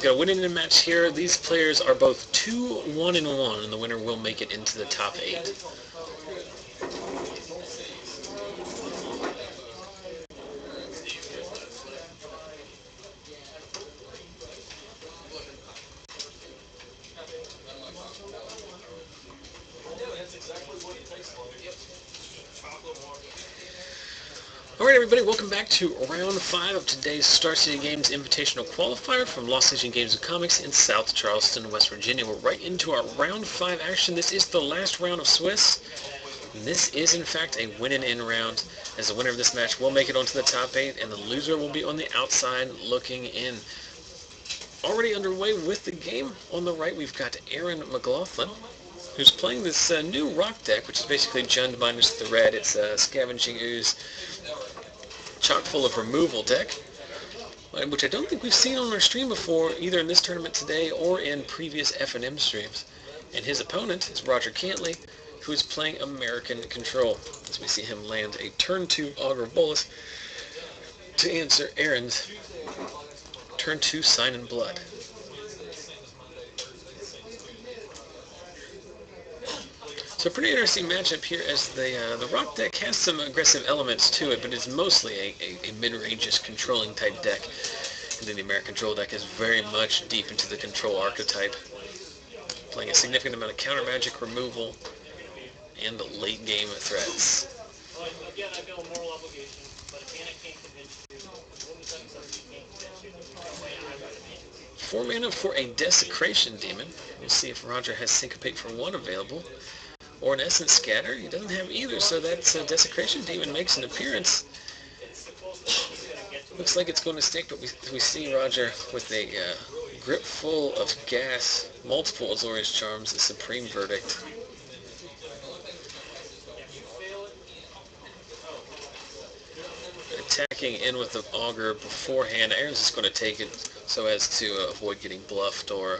We've got a win-in match here. These players are both 2-1-1, and the winner will make it into the top 8. Alright everybody, welcome back to round 5 of today's Star City Games Invitational Qualifier from Lost Legion Games and Comics in South Charleston, West Virginia. We're right into our round 5 action. This is the last round of Swiss. And this is in fact a win-in round, as the winner of this match will make it onto the top 8 and the loser will be on the outside looking in. Already underway with the game. On the right we've got Aaron McGlothlin, who's playing this new rock deck, which is basically Jund minus the red. It's a Scavenging Ooze, chock full of removal deck, which I don't think we've seen on our stream before, either in this tournament today or in previous F&M streams. And his opponent is Roger Cantley, who is playing American Control, as we see him land a turn 2 Augur Bolus to answer Aaron's turn 2 Sign in Blood. So a pretty interesting matchup here, as the rock deck has some aggressive elements to it, but it's mostly a mid-range controlling type deck. And then the American Control deck is very much deep into the control archetype, playing a significant amount of counter magic removal and late game threats. 4 mana for a Desecration Demon. We'll see if Roger has Syncopate for 1 available, or an Essence Scatter. He doesn't have either, so that Desecration Demon makes an appearance. Looks like it's going to stick, but we see Roger with a grip full of gas, multiple Azorius Charms, the Supreme Verdict. Attacking in with the Augur beforehand. Aaron's just going to take it so as to avoid getting bluffed or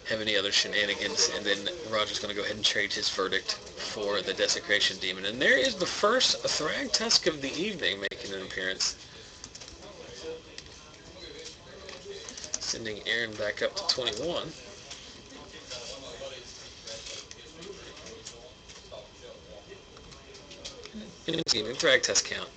have any other shenanigans, and then Roger's going to go ahead and trade his Verdict for the Desecration Demon. And there is the first Thragtusk of the evening making an appearance, sending Aaron back up to 21. And it's even Thragtusk count.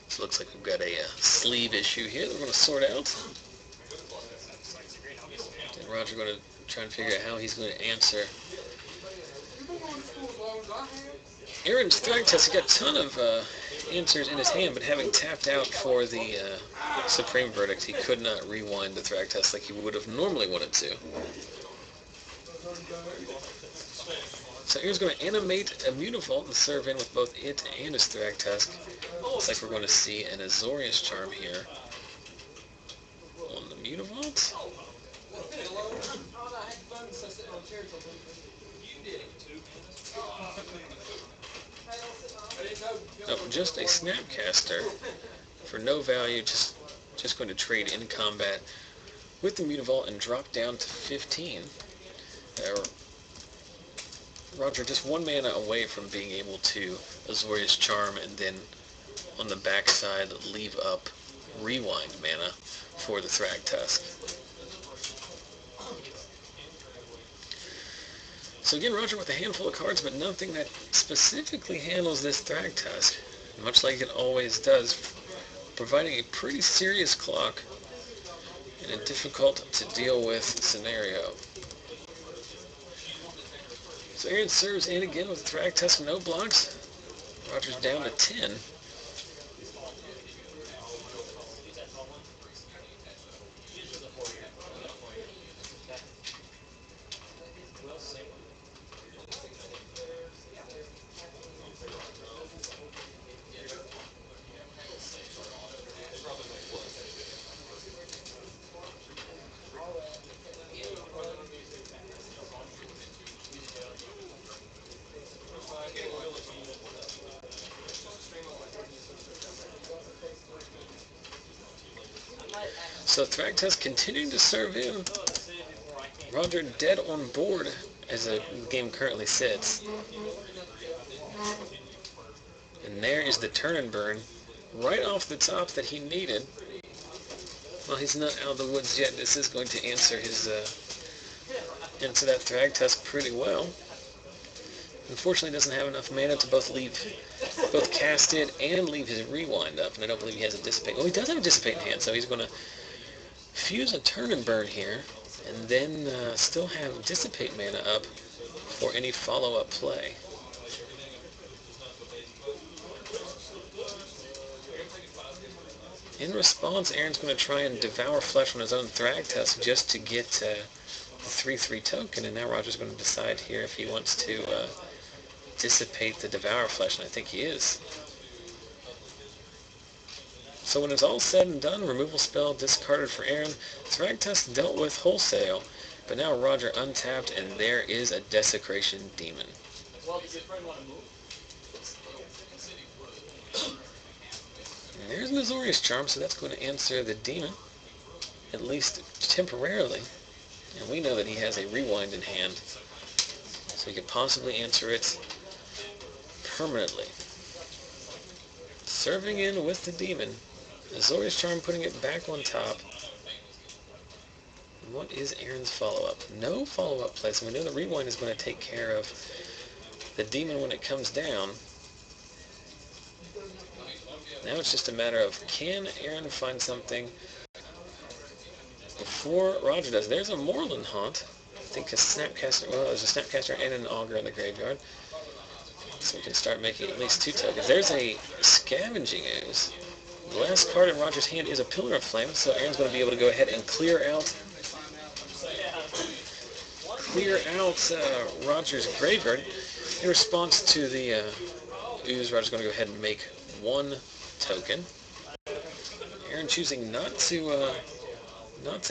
So it looks like we've got a sleeve issue here that we're going to sort out. And Roger's going to try and figure out how he's going to answer Aaron's Thragtusk. He got a ton of answers in his hand, but having tapped out for the Supreme Verdict, he could not rewind the Thragtusk like he would have normally wanted to. So Aaron's going to animate a Mutavault and serve in with both it and his Thragtusk. Looks like we're going to see an Azorius Charm here on the Mutavault. Nope, just a Snapcaster for no value, just going to trade in combat with the Mutavault and drop down to 15. Roger just 1 mana away from being able to Azorius Charm and then on the backside leave up rewind mana for the Thragtusk. So again, Roger with a handful of cards, but nothing that specifically handles this Thragtusk, much like it always does, providing a pretty serious clock in a difficult to deal with scenario. So Aaron serves in again with Thragtusk, no blocks. Roger's down to 10. So Thragtusk continuing to serve in. Roger dead on board as the game currently sits. And there is the turn and burn right off the top that he needed. Well, he's not out of the woods yet. This is going to answer his answer that Thragtusk pretty well. Unfortunately, doesn't have enough mana to both cast it and leave his rewind up. And I don't believe he has a dissipate. Oh, he does have a dissipate in hand, so he's going to fuse a turn and burn here, and then still have dissipate mana up for any follow-up play. In response, Aaron's going to try and devour flesh on his own Thragtusk just to get the 3/3 token, and now Roger's going to decide here if he wants to dissipate the devour flesh, and I think he is. So when it's all said and done, removal spell discarded for Aaron, Thragtusk dealt with wholesale, but now Roger untapped, and there is a Desecration Demon. And there's Missouri's Charm, so that's going to answer the Demon, at least temporarily. And we know that he has a rewind in hand, so he could possibly answer it permanently. Serving in with the Demon. Azorius Charm putting it back on top. What is Aaron's follow-up? No follow-up play, so we know the rewind is going to take care of the Demon when it comes down. Now it's just a matter of, can Aaron find something before Roger does? There's a Moorland Haunt. I think a Snapcaster, well, there's a Snapcaster and an Augur in the graveyard. So we can start making at least 2 tokens. There's a Scavenging Ooze. The last card in Roger's hand is a Pillar of Flame, so Aaron's going to be able to go ahead and clear out Roger's graveyard. In response to the Ooze, Roger's going to go ahead and make 1 token. Aaron choosing not to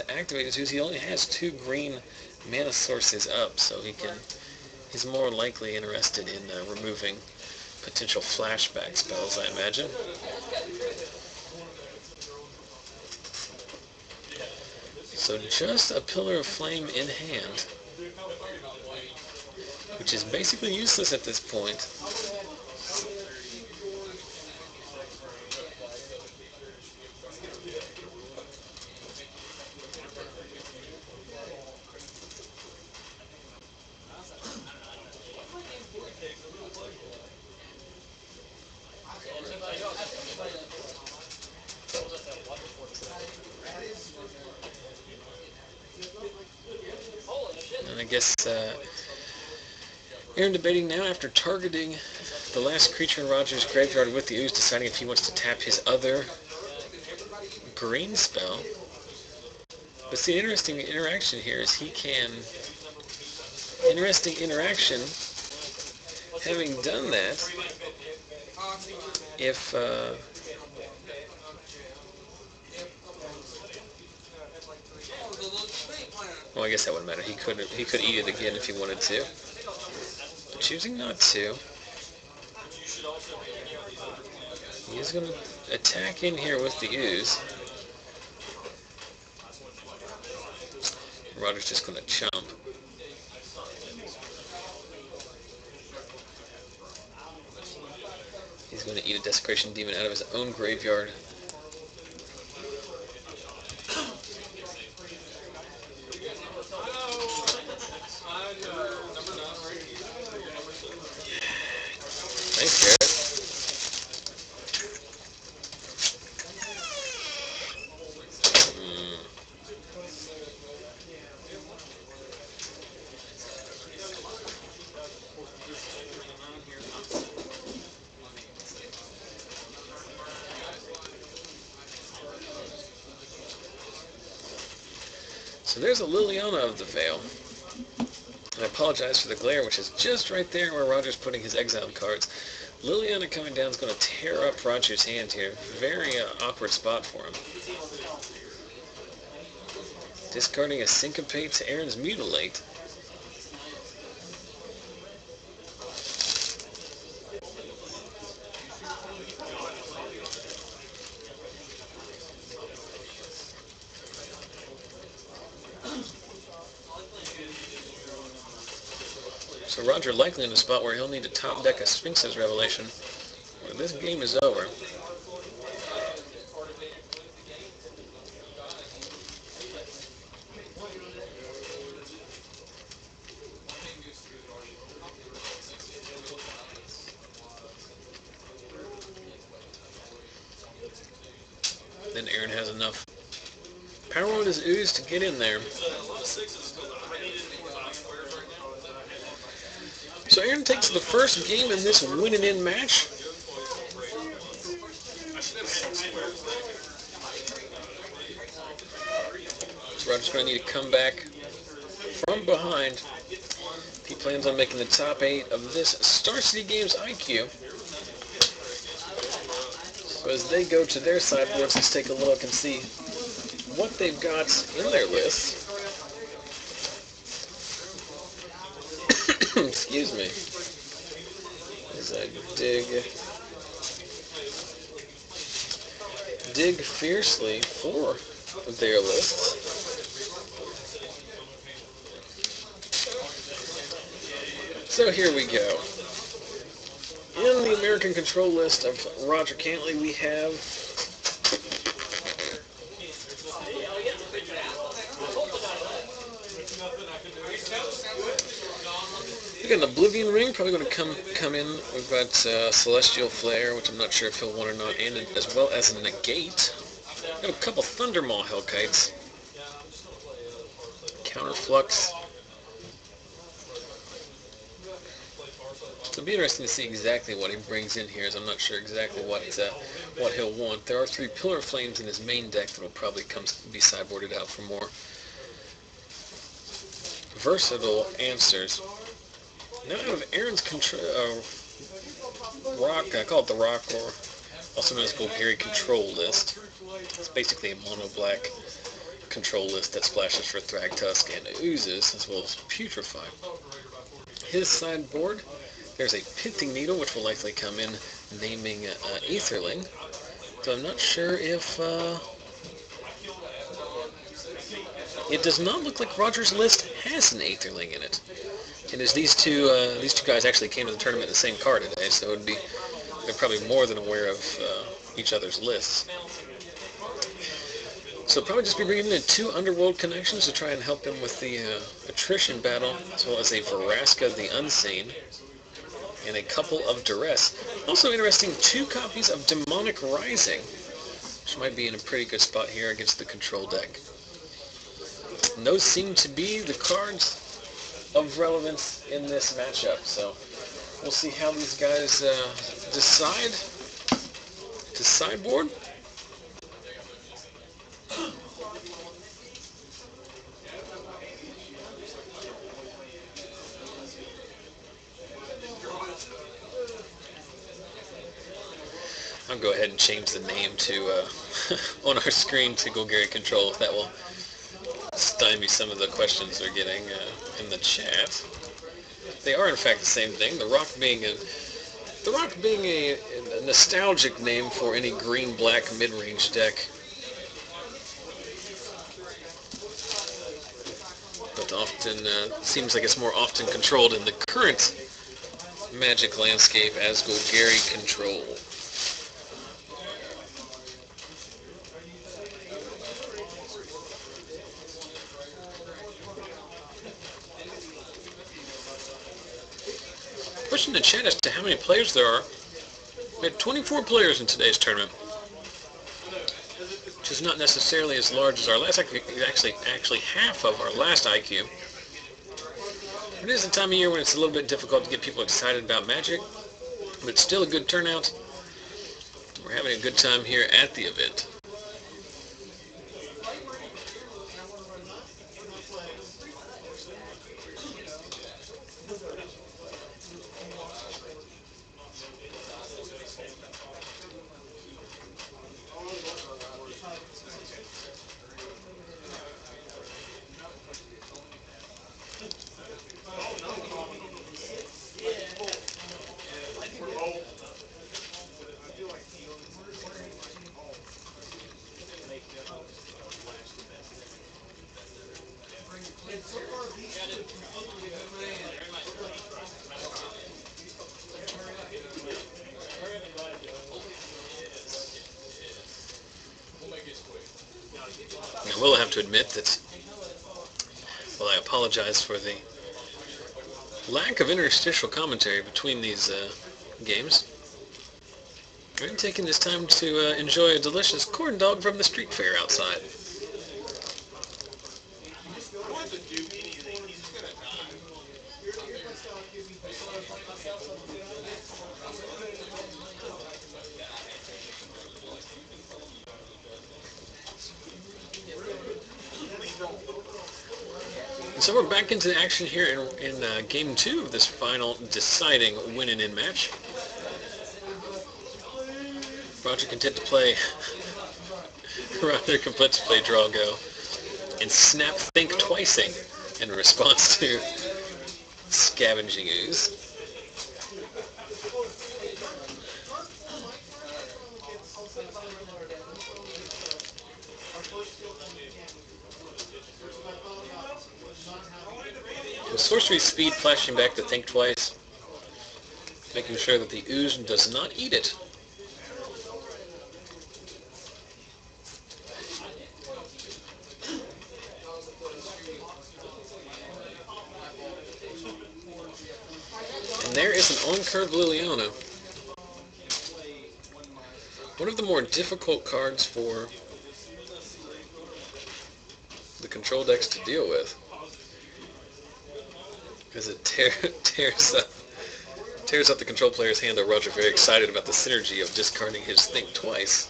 activate his Ooze. He only has 2 green mana sources up, so he's more likely interested in removing potential flashback spells, I imagine. So just a Pillar of Flame in hand, which is basically useless at this point. And I guess Aaron debating now after targeting the last creature in Roger's graveyard with the Ooze, deciding if he wants to tap his other green spell. But see, interesting interaction here is he can... Interesting interaction, having done that, if... well, I guess that wouldn't matter. He could eat it again if he wanted to. But choosing not to. He's going to attack in here with the Ooze. Roger's just going to chump. He's going to eat a Desecration Demon out of his own graveyard. Thanks, Garrett. So there's a Liliana of the Veil. And I apologize for the glare, which is just right there where Roger's putting his exiled cards. Liliana coming down is going to tear up Roger's hand here. Very awkward spot for him. Discarding a Syncopate to Aaron's Mutilate. So Roger likely in a spot where he'll need to top deck a Sphinx's Revelation, or this game is over. Then Aaron has enough power on his ooze to get in there. So Aaron takes the first game in this win-and-in match. So Roger's going to need to come back from behind. He plans on making the top 8 of this Star City Games IQ. So as they go to their sideboards, let's take a look and see what they've got in their list. Excuse me. As I dig fiercely for their lists. So here we go. In the American Control list of Roger Cantley, we have an Oblivion Ring, probably going to come in. We've got Celestial Flare, which I'm not sure if he'll want or not, and as well as a Negate. We've got a couple Thundermaw Hellkites. Counterflux. It'll be interesting to see exactly what he brings in here, as I'm not sure exactly what he'll want. There are 3 Pillar Flames in his main deck that will probably be sideboarded out for more versatile answers. Now out of Aaron's Rock, I call it the Rock, or also known as Golgari Control list. It's basically a mono-black control list that splashes for Thragtusk and oozes, as well as Putrefy. His sideboard, there's a Pithing Needle, which will likely come in, naming Aetherling. So I'm not sure if... it does not look like Roger's list has an Aetherling in it. And as these two guys actually came to the tournament in the same card today, so they're probably more than aware of each other's lists. So probably just be bringing in 2 Underworld connections to try and help him with the attrition battle, as well as a Vraska the Unsane, and a couple of Duress. Also interesting, 2 copies of Demonic Rising, which might be in a pretty good spot here against the control deck. And those seem to be the cards of relevance in this matchup, so we'll see how these guys decide to sideboard. I'll go ahead and change the name to on our screen to Golgari Control, if that will stymie some of the questions they're getting in the chat. They are in fact the same thing. The Rock being a nostalgic name for any green-black mid-range deck, but often seems like it's more often controlled in the current Magic landscape as Golgari Control. Question in the chat as to how many players there are. We had 24 players in today's tournament, which is not necessarily as large as our last IQ. Actually half of our last IQ. It is a time of year when it's a little bit difficult to get people excited about Magic, but it's still a good turnout. We're having a good time here at the event. I will have to admit that, well, I apologize for the lack of interstitial commentary between these games. I'm taking this time to enjoy a delicious corn dog from the street fair outside. So we're back into the action here in Game 2 of this final deciding win and in match. Roger content to play Roger complete to play Draw Go and Snap Think Twicing in response to Scavenging Ooze. With Sorcery Speed flashing back to Think Twice, making sure that the ooze does not eat it. And there is an on-curve Liliana. One of the more difficult cards for the control decks to deal with, because it tears up the control player's hand. Though Roger very excited about the synergy of discarding his Think Twice.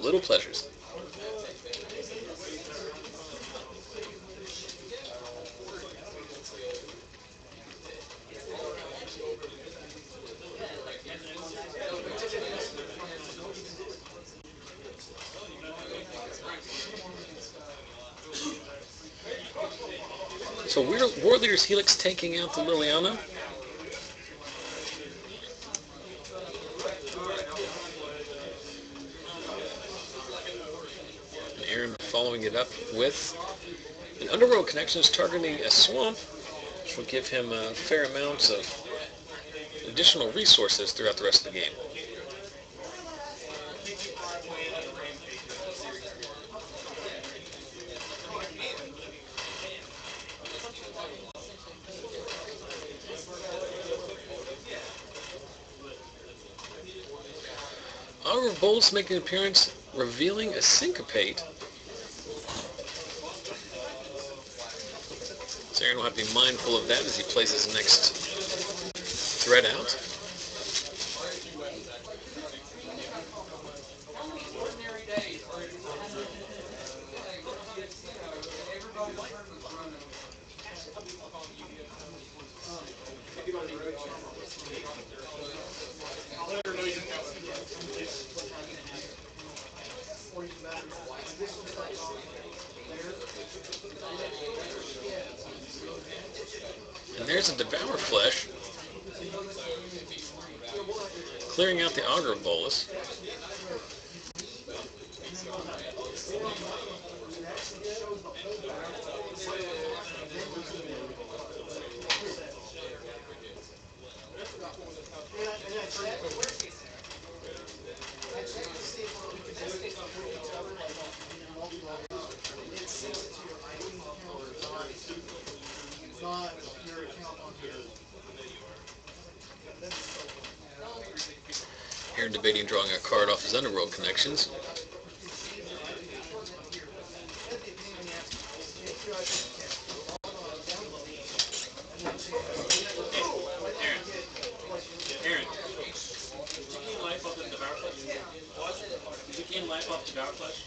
Little pleasures. So War Leader's Helix taking out the Liliana. And Aaron following it up with an Underworld Connections targeting a swamp, which will give him a fair amount of additional resources throughout the rest of the game. Augur of Bolts making an appearance, revealing a Syncopate. So Aaron will have to be mindful of that as he plays his next threat out. And there's a Devour Flesh, clearing out the Augur of Bolus. Aaron debating drawing a card off his Underworld Connections. Aaron, did you gain life off the Devour Flesh? Did you gain life off Devour Flesh?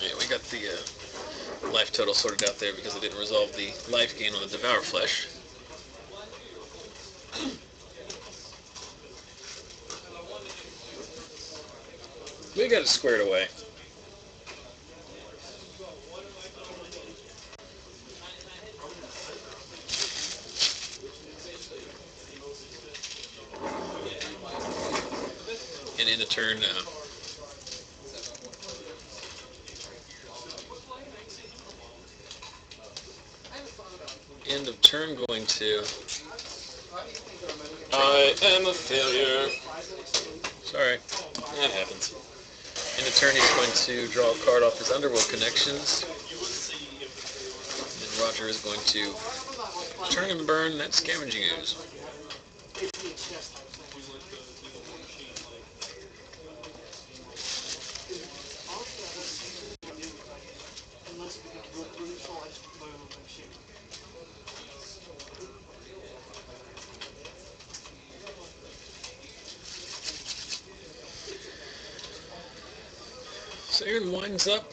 Yeah, we got the life total sorted out there because it didn't resolve the life gain on the Devour Flesh. We got it squared away. And in the turn, end of turn going to... I am a failure. Sorry. That happens. End of turn, he's going to draw a card off his Underworld Connections. And then Roger is going to turn and burn that Scavenging Ooze. So Aaron winds up,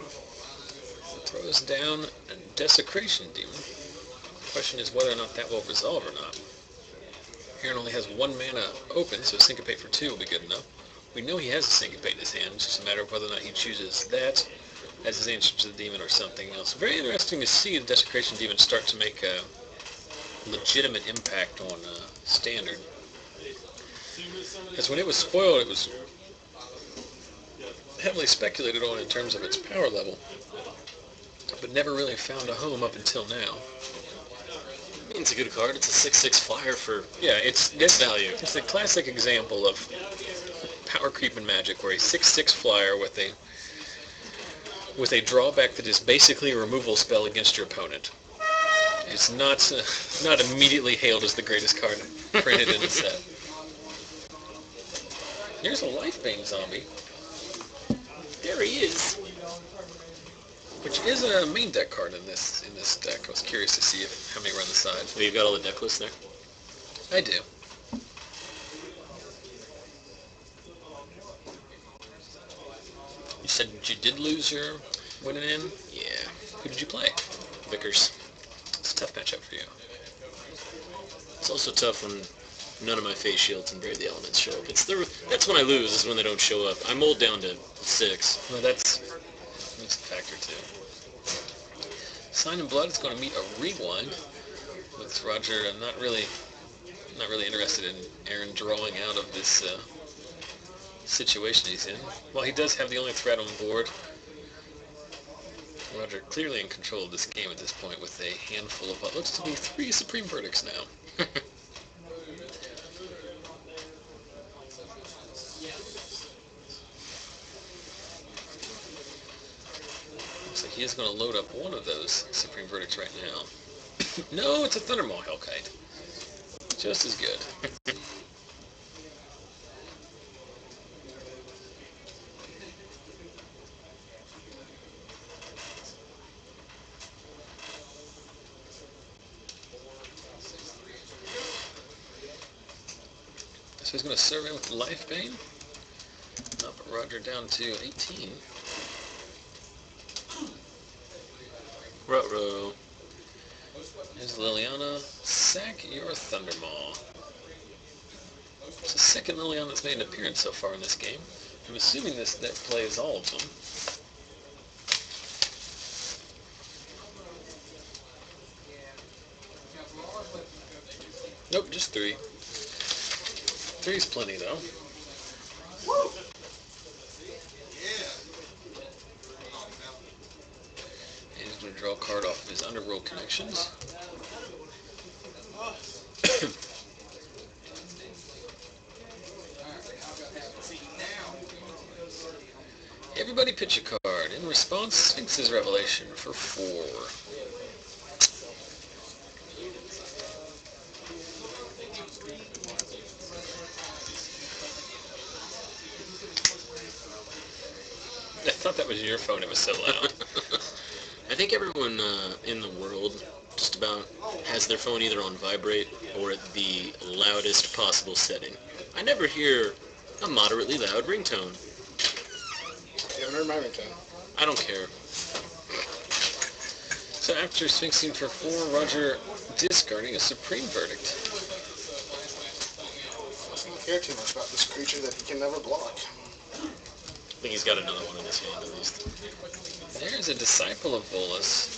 throws down a Desecration Demon. The question is whether or not that will resolve or not. Aaron only has 1 mana open, so Syncopate for 2 will be good enough. We know he has a Syncopate in his hand, it's just a matter of whether or not he chooses that as his answer to the demon or something else. Very interesting to see the Desecration Demon start to make a legitimate impact on Standard. Because when it was spoiled, it was heavily speculated on in terms of its power level, but never really found a home up until now. It's a good card. It's a 6/6 flyer for it's value. It's a classic example of power creep in Magic, where a 6/6 flyer with a drawback that is basically a removal spell against your opponent. It's not immediately hailed as the greatest card printed in the set. Here's a Lifebane zombie. There he is. Which is a main deck card in this deck. I was curious to see how many were on the side. Oh, you got all the deck lists there? I do. You said you did lose your winning in? Yeah. Who did you play? Vickers. It's a tough matchup for you. It's also tough when none of my face shields and Brave the Elements show up. That's when I lose, is when they don't show up. I mold down to 6. Well, that's a factor too. Sign in Blood is going to meet a Rewind with Roger. I'm not really interested in Aaron drawing out of this situation he's in. While he does have the only threat on board, Roger clearly in control of this game at this point with a handful of what looks to be 3 Supreme Verdicts now. Looks like he is going to load up one of those Supreme Verdicts right now. No, it's a Thundermaw Hellkite. Just as good. So he's going to serve in with Lifebane. Up Roger down to 18. Ruh-roh. Here's Liliana. Sack your Thundermaw. It's the second Liliana that's made an appearance so far in this game. I'm assuming this deck plays all of them. Nope, just 3. 3's plenty, though. And he's going to draw a card off of his Underworld Connections. Everybody pitch a card. In response, Sphinx's Revelation for 4. I thought that was your phone. It was so loud. I think everyone in the world just about has their phone either on vibrate or at the loudest possible setting. I never hear a moderately loud ringtone. You haven't heard my ringtone. I don't care. So after Sphinxing for 4, Roger discarding a Supreme Verdict. I don't care too much about this creature that he can never block. I think he's got another one in his hand at least. There's a Disciple of Volus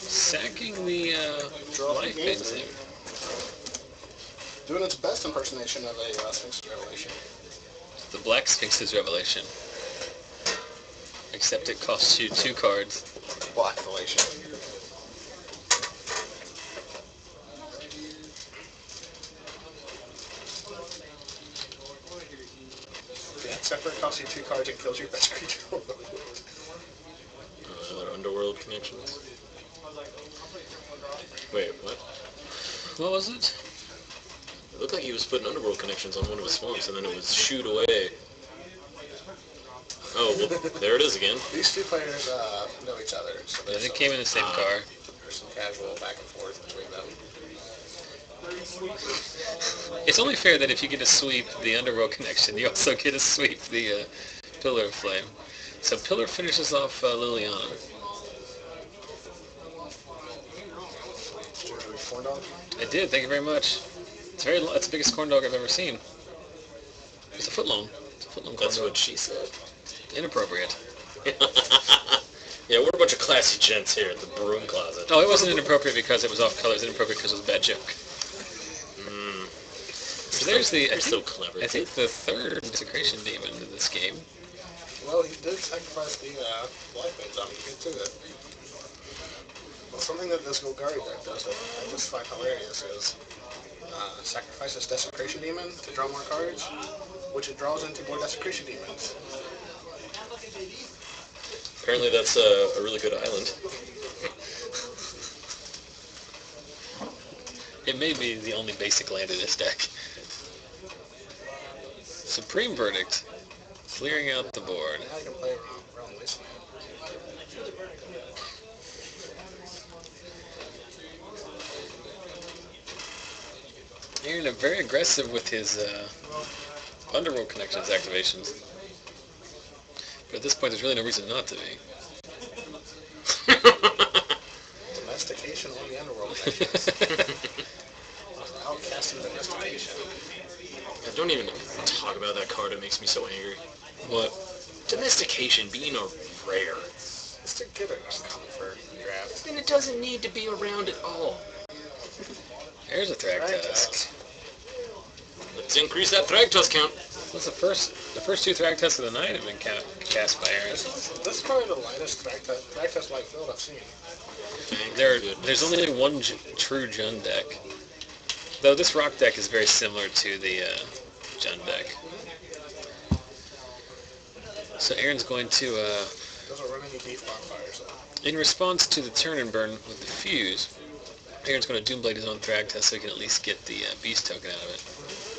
sacking the Lifebane thing. Doing its best impersonation of a Sphinx's Revelation. The Black Sphinx's Revelation. Except it costs you 2 cards. Black Velation. Except for it costs you 2 cards and kills your best creature on the board. Other underworld connections. Wait, what? What was it? It looked like he was putting underworld connections on one of his swamps, and then it was shoot away. Oh, well, there it is again. These 2 players know each other, so Yeah, there's they some, came in the same car. there's some casual back and forth between them. It's only fair that if you get to sweep the underworld connection, you also get to sweep the Pillar of Flame. So Pillar finishes off Liliana. Did you enjoy your corn dog? I did, thank you very much. It's the biggest corn dog I've ever seen. It's a foot long. It's a foot long corn That's dog. what she said. Inappropriate. Yeah, we're a bunch of classy gents here at the broom closet. Oh, it wasn't inappropriate because it was off color. It was inappropriate because it was a bad joke. So there's the. You're so clever. I think the third Desecration Demon in this game. Well, he did sacrifice the life bait on to get to it. Well, something that this Golgari deck does that I just find hilarious is sacrifices Desecration Demon to draw more cards, which it draws into more Desecration Demons. Apparently that's a really good island. It may be the only basic land in this deck. Supreme Verdict. Clearing out the board. Now you can play around Wasteland. Aaron, very aggressive with his Underworld Connections activations. But at this point, there's really no reason not to be. Domestication on the Underworld connections. Outcasting domestication. Don't even talk about that card. It makes me so angry. What? Domestication being a rare. It's to get it common for draft. And it doesn't need to be around at all. There's a Thragtusk. Let's increase that Thragtusk count. What's the first 2 Thragtusks of the night have been cast by Aaron. This is probably the lightest Thragtusk-like build I've seen. There's only one true Jund deck. Though this rock deck is very similar to the Jund deck. So Aaron's going to, Doesn't run any beef bonfires though. in response to the turn and burn with the fuse, Aaron's going to Doomblade his own Thragtusk so he can at least get the beast token out of it.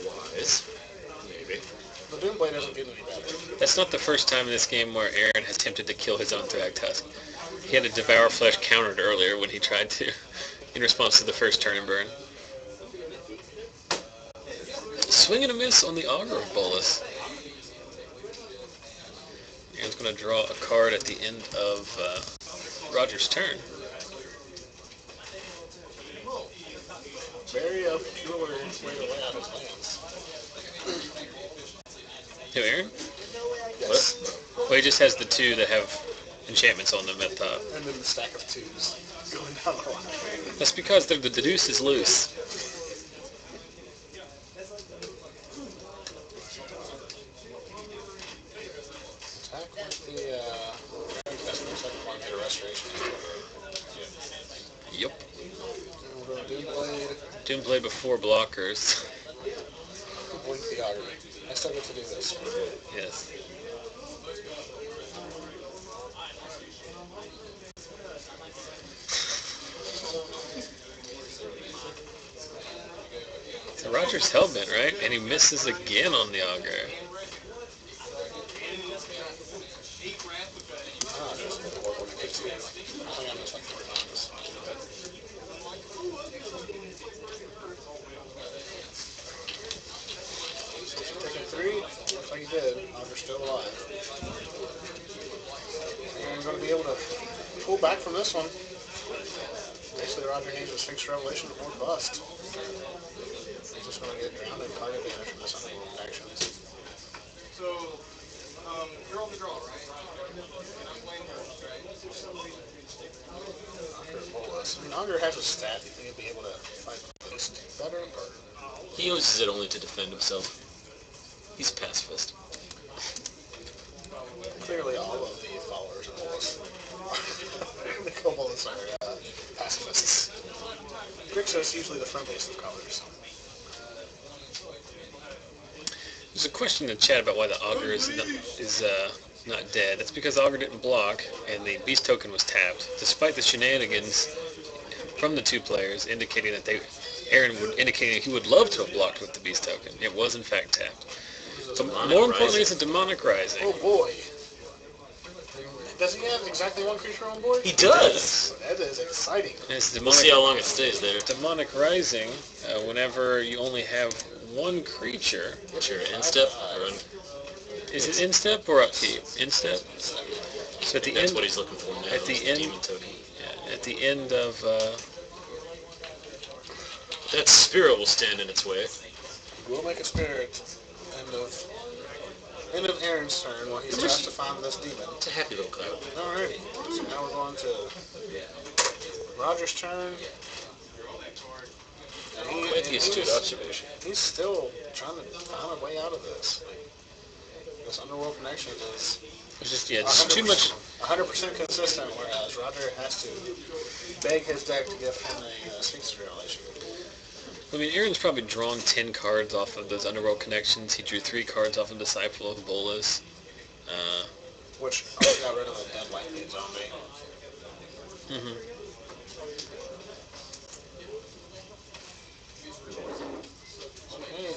Wise. Maybe. The Doomblade doesn't get any better. That's not the first time in this game where Aaron has attempted to kill his own Thragtusk. He had a Devour Flesh countered earlier when he tried to, in response to the first turn and burn. Swing and a miss on the Augur of Bolas. Aaron's going to draw a card at the end of Roger's turn. Very peculiar way to lay out his lands. Who, Aaron? Yes. Well, he just has the 2 that have enchantments on them at the top. And then the stack of 2s going down the line. That's because the deuce is loose. Attack with the that's looks like I want to get a restoration. Yep. And we'll go Doomblade. Doomblade before blockers. Blink the Augur. I still get to do this. Yes. So Roger's hellbent, right? And he misses again on the Augur. Ah, just get the work when it gets here. I think I'm just like 4 times. Taking 3, looks like he did. Augur's still alive. And I'm going to be able to pull back from this one. Basically, Roger needs a Sphinx Revelation or bust. He's just going to get drowned in card advantage from this underworld actions. So, you're on the draw, right? And I'm playing first, right? Augur Bolas. I mean, Augur has a stat. You think he'd be able to fight the beast better? Or He uses it only to defend himself. He's a pacifist. clearly all of the followers of Bolas. The Kobolds are pacifists. Grixis is usually the friendliest of colors. There's a question in the chat about why the Augur is not dead. That's because Augur didn't block, and the Beast token was tapped, despite the shenanigans from the two players indicating that Aaron would indicating he would love to have blocked with the Beast token. It was in fact tapped. But more importantly, it's a Demonic Rising. Oh boy. Does he have exactly one creature on board? He does! That is exciting. We'll see how long it stays there. Demonic Rising, whenever you only have one creature. Sure, instep? Is it instep or upkeep? Instep. So at the That's end, what he's looking for now. at the is end, demon token. yeah, at the end of That spirit will stand in its way. We'll make a spirit end of Aaron's turn while he's trying to find this demon. It's a happy little cloud. Alrighty. So now we're going to Roger's turn. Quite the astute observation. He's still trying to find a way out of this. This underworld connection is it's just too much. 100% consistent, whereas Roger has to beg his deck to give him a Sphinx Revelation. I mean, Aaron's probably drawn 10 cards off of those underworld connections. He drew 3 cards off of Disciple of Bolas. Which already got rid of the dead lightning zombie. Mm-hmm. Okay.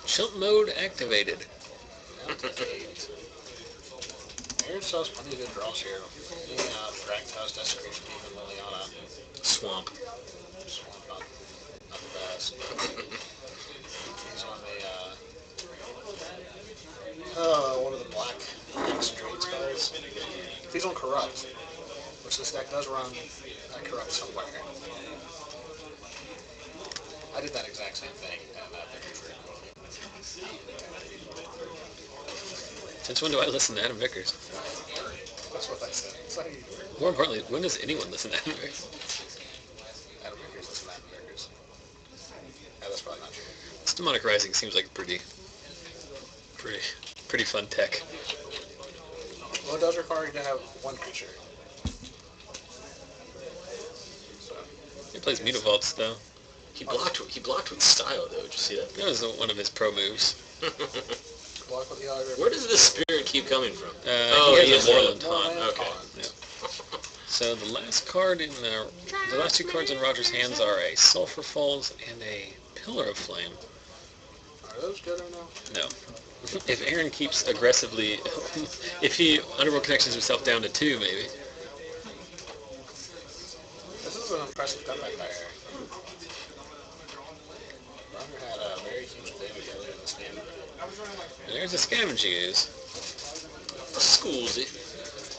Chump mode activated. Aaron still has plenty of good draws here. Fractals, Desecration, even Liliana. Swamp. Swamp, not the best. He's on one of the black straight cards. If he's on Corrupt, which this deck does run Corrupt somewhere. I did that exact same thing, and that Vicker's very quickly. Since when do I listen to Adam Vickers? That's what I said. It's like More importantly, when does anyone listen to Adam Vickers? Adam Vickers, listen to Adam Vickers. Yeah, that's probably not true. This Demonic Rising seems like a pretty fun tech. Well, it does require you to have one creature. So, He plays Mutavaults though. He blocked with style, though. Did you see that? That was one of his pro moves. block with the Augur. Where does this spirit keep coming from? He has a Moreland Moreland Taunt. Okay. Taunt. Yeah. So the last card in the last 2 cards in Roger's hands are a Sulphur Falls and a Pillar of Flame. Are those good or no? No. If Aaron keeps aggressively, if he underworld connections himself down to 2, maybe. This is an impressive comeback by Aaron. Roger had a very huge damage earlier in this game. And there's a Scavenging Ooze. Schoolsy.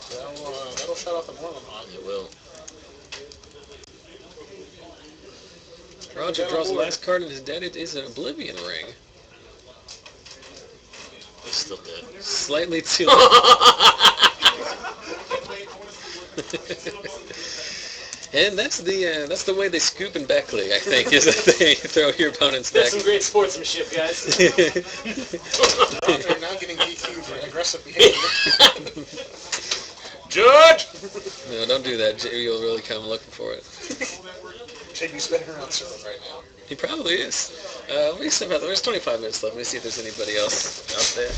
That'll shut off the Moreland Taunt. It will. Roger draws the last card in his deck. It is an Oblivion Ring. He's still dead. Slightly too. And that's the way they scoop in Beckley, I think, is that they throw your opponent's deck. That's some great sportsmanship, guys. Roger now getting DQ'd for aggressive behavior. Judge! No, don't do that. You'll really come looking for it. JB's spinning around circles right now. He probably is. Let me step out there. There's 25 minutes left. Let me see if there's anybody else out there.